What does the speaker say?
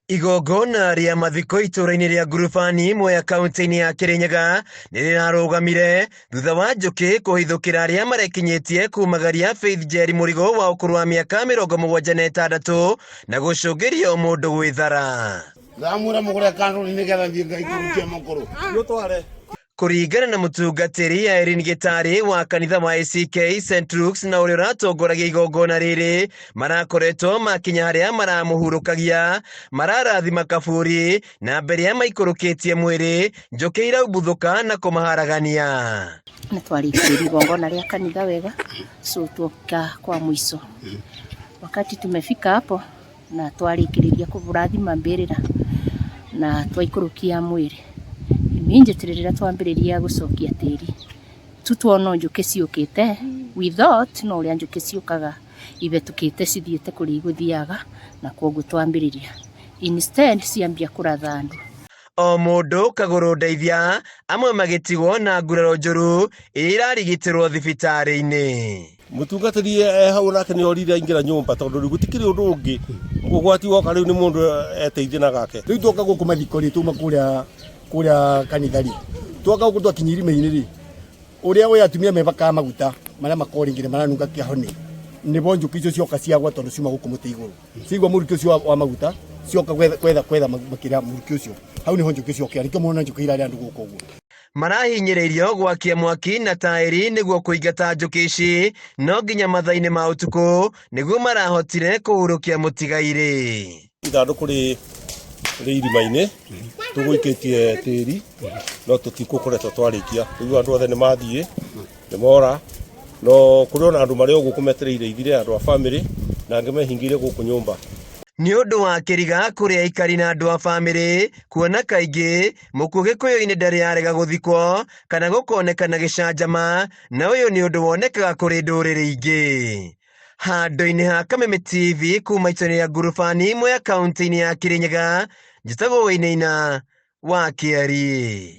Igongona ria mathiko itũra-inĩ ria Ngurubani imwe ya kaunti-inĩ ya Kirinyaga nĩrĩrarũgamire thutha wa njũkĩ kũhithũkĩra arĩa marekinyĩtie kumagaria Faith Njeri Mũrigo wa ũkũrũ wa mĩaka 76 na gũcũngĩria mũndũ gwĩthara. Kũringana na mũtungatĩri Irene Gĩtarĩ wa kanitha wa ACK St Luke's na ũrĩa ũratongoragia igongona rĩrĩ, marakoretwo makinya harĩa maramũhurũkagia, mararathima kaburi na mbere ya maikũrũkĩtie mwĩrĩ njũkĩ iraumbũthũka na kũmaharagania. Na twarĩkĩrĩria igongona rĩa kanitha wega, so tuoka kwa mwisho. Wakati tumefika hapo na twarĩkĩrĩria kũrathima mbĩrĩra na twaikũrũkia mwĩrĩ, injeterera twambĩrĩria gũcokia tĩri tutuona njũkĩ ciũkĩte, we thought no ũrĩa njũkĩ ciũkaga ibetũkĩte cithiĩte kũrĩa igũthiaga, na kwoguo twambĩrĩria instead ciambia kũratha andũ. O mũndũ kagũrũ ndeithia, amwe magĩtigwo na nguraro njũru irarigitĩrwo thibitarĩ-inĩ. Mũtungatĩri hau nake nĩ orire aingĩra nyũmba tondũ gũtikĩrĩ ũndũ ũngĩ ũgwati woka rĩu nĩ mũndũ eteithie na gake. Rĩu twoka gũkũ mathiko rĩ tuma kũrĩa kanitha rĩ, twoka gũkũ twakinya irima-inĩ rĩ, ũrĩa we atumia mebaka maguta marĩa makoringire maranunga kĩahone nĩbo njũkĩ icio cioka ciagwa tondũ ciuma gũkũ mũtĩ igũrũ, ciigua mũrukĩ ũcio wa maguta cioka kwetha makĩria mũrukĩ ũcio, hau nĩho njũkĩ ciokĩra, nĩkĩo mũrona njũkĩ irarĩ andũ gũkũ ũguo. Marahinyĩrĩirio gwakia mwaki na taĩri nĩguo kũingata njũkĩ ici, no nginya mathaa-inĩ ma ũtukũ nĩguo marahotire kũhurũkia mũtigairĩ. Ithandũkũ rĩ irima-inĩ tũgũikĩtie tĩri no tũtikũkoretwo twarĩkia, rĩu andũ othe nĩ mathiĩ nĩ mora, no kũrĩ ona andũ marĩ o gũkũ metereire ithire, andũ a bamĩrĩ na angĩ mehingĩire gũkũ nyũmba. Nĩ ũndũ wa kĩriga kũrĩ aikari na andũ a bamĩrĩ, kuona kaingĩ mũkuũ Gĩkũyũ-inĩ ndarĩ arega gũthikwo kana gũkonekana gĩcanjama, na ũyũ nĩ ũndũ wonekaga kũrĩ ndũrĩrĩ ingĩ. Handũ-inĩ ha Kameme TV kuma itũra rĩa Ngurubani imwe ya kaunti-inĩ ya Kirinyaga, njĩtagwo Wĩinaina wa Kĩari.